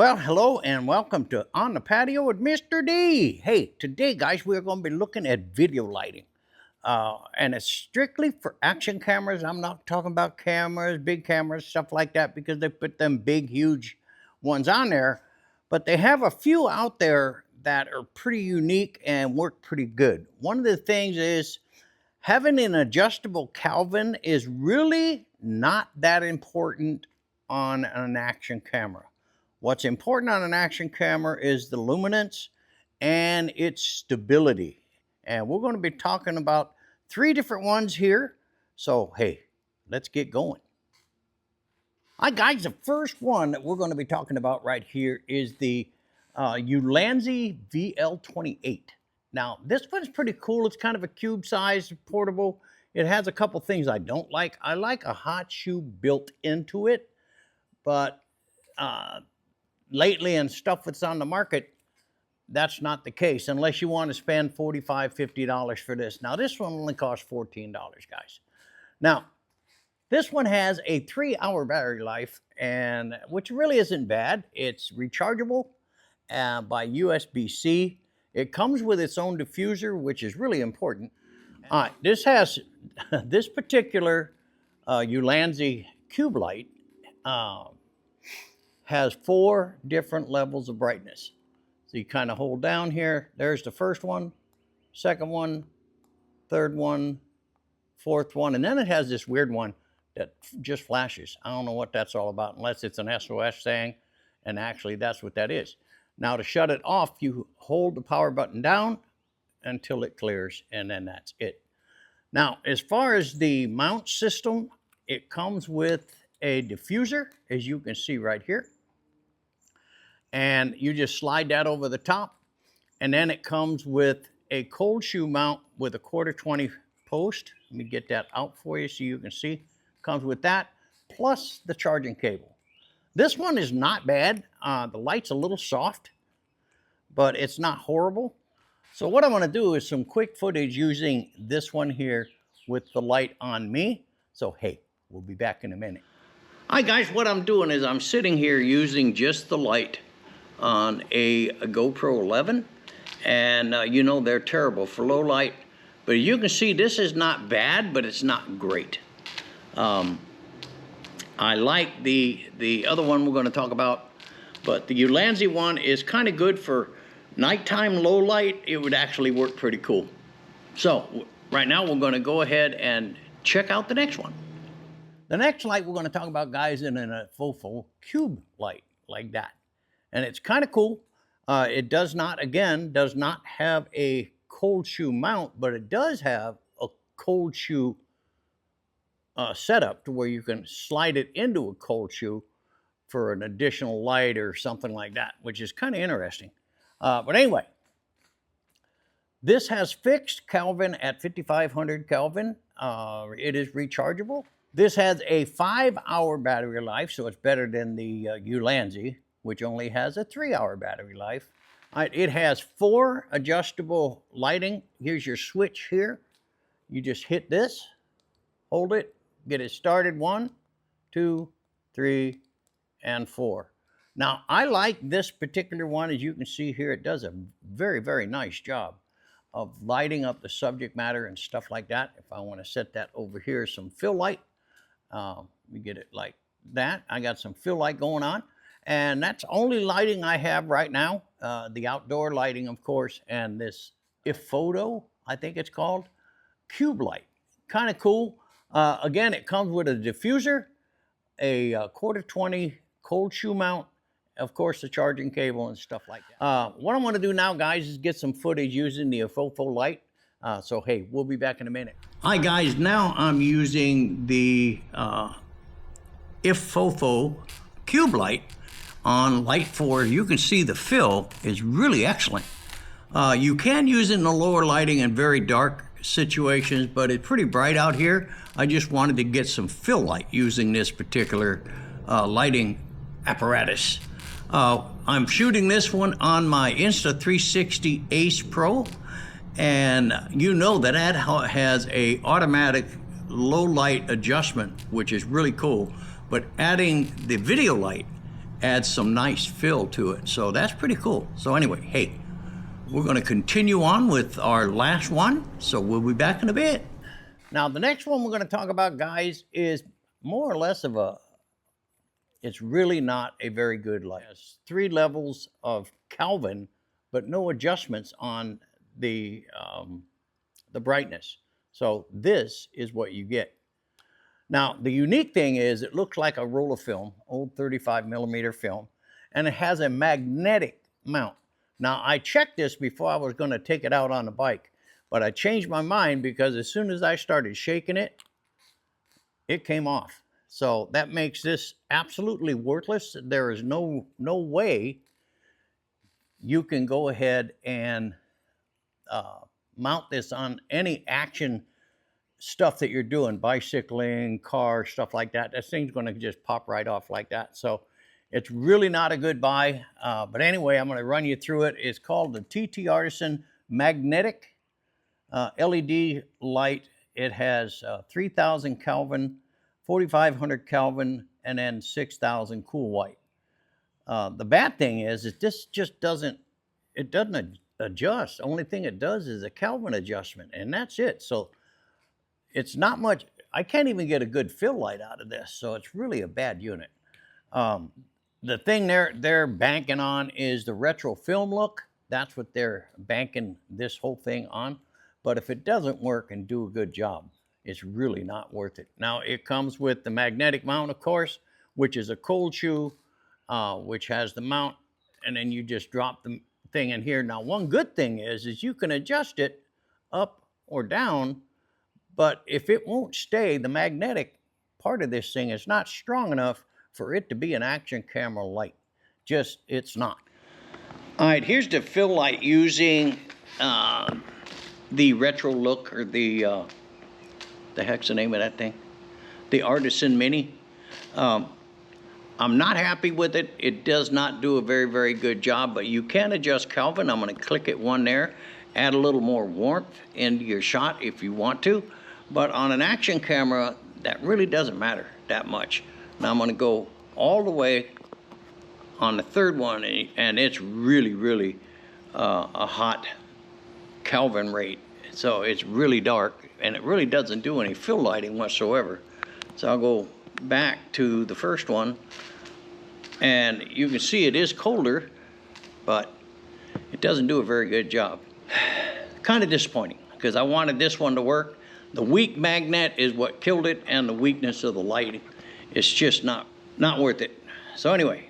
Well, hello and welcome to On the Patio with Mr. D. Hey, today, guys, we're going to be looking at video lighting. And it's strictly for action cameras. I'm not talking about cameras, big cameras, stuff like that, because they put them big, huge ones on there. But they have a few out there that are pretty unique and work pretty good. One of the things is having an adjustable Kelvin is really not that important on an action camera. What's important on an action camera is the luminance and its stability. And we're going to be talking about 3 different ones here. So, hey, let's get going. Hi, guys. The first one that we're going to be talking about right here is the Ulanzi VL28. Now, this one's pretty cool. It's kind of a cube-sized portable. It has a couple things I don't like. I like a hot shoe built into it, but lately and stuff that's on the market, that's not the case unless you want to spend $45, $50 for this. Now, this one only costs $14, guys. Now, this one has a 3-hour battery life, and which really isn't bad. It's rechargeable by USB-C. It comes with its own diffuser, which is really important. All right, this has this particular Ulanzi Cube Light. Has 4 different levels of brightness. So you kind of hold down here. There's the first one, second one, third one, fourth one, and then it has this weird one that just flashes. I don't know what that's all about unless it's an SOS thing, and actually that's what that is. Now to shut it off, you hold the power button down until it clears, and then that's it. Now, as far as the mount system, it comes with a diffuser, as you can see right here. And you just slide that over the top, and then it comes with a cold shoe mount with a 1/4-20 post. Let me get that out for you so you can see. Comes with that, plus the charging cable. This one is not bad. The light's a little soft, but it's not horrible. So what I want to do is some quick footage using this one here with the light on me. So hey, we'll be back in a minute. Hi guys, what I'm doing is I'm sitting here using just the light on a GoPro 11, and you know they're terrible for low light, but you can see this is not bad, but it's not great. I like the other one we're going to talk about, but the Ulanzi one is kind of good for nighttime low light. It would actually work pretty cool. So right now we're going to go ahead and check out the next one. The next light we're going to talk about, guys, is in a Fofo Cube light like that. And it's kind of cool. It does not have a cold shoe mount, but it does have a cold shoe setup to where you can slide it into a cold shoe for an additional light or something like that, which is kind of interesting. But anyway, this has fixed Kelvin at 5,500 Kelvin. It is rechargeable. This has a 5-hour battery life, so it's better than the Ulanzi, which only has a 3-hour battery life. It has 4 adjustable lighting. Here's your switch here. You just hit this, hold it, get it started. 1, 2, 3, and 4. Now, I like this particular one. As you can see here, it does a very, very nice job of lighting up the subject matter and stuff like that. If I want to set that over here, some fill light. We get it like that. I got some fill light going on. And that's only lighting I have right now. The outdoor lighting, of course, and this iPhoto, I think it's called, Cube Light. Kind of cool. Again, it comes with a diffuser, a 1/4-20 cold shoe mount, of course, the charging cable and stuff like that. What I want to do now, guys, is get some footage using the Fofo light. So, hey, we'll be back in a minute. Hi, guys. Now I'm using the Fofo Cube Light on light 4. You can see the fill is really excellent. You can use it in the lower lighting in very dark situations, but it's pretty bright out here. I just wanted to get some fill light using this particular lighting apparatus. I'm shooting this one on my Insta360 Ace Pro, and you know that has a automatic low light adjustment, which is really cool. But adding the video light adds some nice fill to it. So that's pretty cool. So anyway, hey, we're going to continue on with our last one. So we'll be back in a bit. Now, the next one we're going to talk about, guys, is more or less of a, it's really not a very good light. It's 3 levels of Kelvin, but no adjustments on the brightness. So this is what you get. Now, the unique thing is it looks like a roll of film, old 35 millimeter film, and it has a magnetic mount. Now, I checked this before I was going to take it out on the bike, but I changed my mind because as soon as I started shaking it, it came off. So that makes this absolutely worthless. There is no way you can go ahead and mount this on any action stuff that you're doing, bicycling, car, stuff like that. This thing's going to just pop right off like that. So it's really not a good buy. But anyway, I'm going to run you through it. It's called the TT Artisan Magnetic LED light. It has 3000 Kelvin, 4500 Kelvin, and then 6000 cool white. The bad thing is that this just doesn't adjust. The only thing it does is a Kelvin adjustment, and that's it. So it's not much. I can't even get a good fill light out of this, so it's really a bad unit. The thing they're banking on is the retro film look. That's what they're banking this whole thing on. But if it doesn't work and do a good job, it's really not worth it. Now, it comes with the magnetic mount, of course, which is a cold shoe, which has the mount, and then you just drop the thing in here. Now, one good thing is you can adjust it up or down, but if it won't stay, the magnetic part of this thing is not strong enough for it to be an action camera light. Just, it's not. All right, here's the fill light using the retro look, or the heck's the name of that thing? The Artisan Mini. I'm not happy with it. It does not do a very, very good job, but you can adjust Kelvin. I'm going to click it one there, add a little more warmth into your shot if you want to. But on an action camera, that really doesn't matter that much. Now I'm going to go all the way on the third one, and it's really, really a hot Kelvin rate. So it's really dark, and it really doesn't do any fill lighting whatsoever. So I'll go back to the first one, and you can see it is colder, but it doesn't do a very good job. Kind of disappointing, because I wanted this one to work. The weak magnet is what killed it, and the weakness of the lighting. It's just not worth it. So anyway,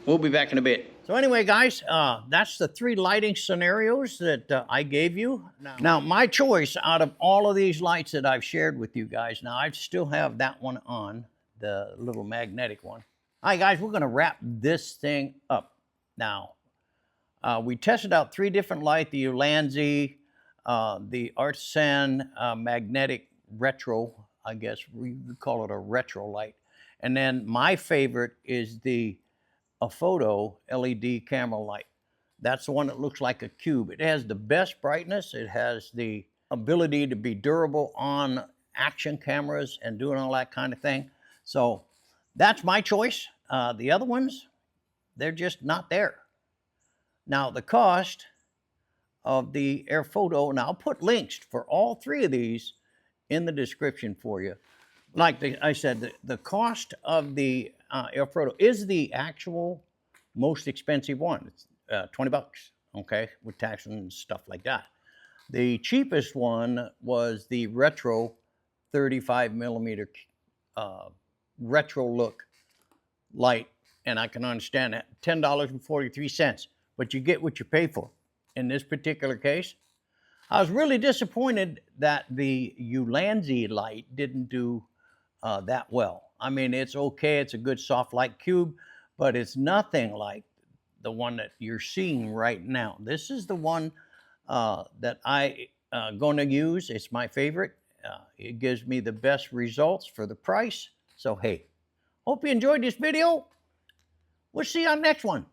we'll be back in a bit. So anyway, guys, that's the 3 lighting scenarios that I gave you. Now, my choice out of all of these lights that I've shared with you guys, now I still have that one on, the little magnetic one. All right, guys, we're going to wrap this thing up. Now, we tested out 3 different lights, the Ulanzi, the Artisan Magnetic Retro, I guess we would call it a retro light. And then my favorite is the Afoto LED camera light. That's the one that looks like a cube. It has the best brightness. It has the ability to be durable on action cameras and doing all that kind of thing. So that's my choice. The other ones, they're just not there. Now, the cost of the Airfoto, and I'll put links for all 3 of these in the description for you. Like I said, the cost of the Airfoto is the actual most expensive one. It's $20, okay, with tax and stuff like that. The cheapest one was the retro 35 millimeter retro look light, and I can understand that, $10.43, but you get what you pay for. In this particular case, I was really disappointed that the Ulanzi light didn't do that well. I mean, it's okay, it's a good soft light cube, but it's nothing like the one that you're seeing right now. This is the one that I going to use. It's my favorite. It gives me the best results for the price. So hey, hope you enjoyed this video. We'll see you on the next one.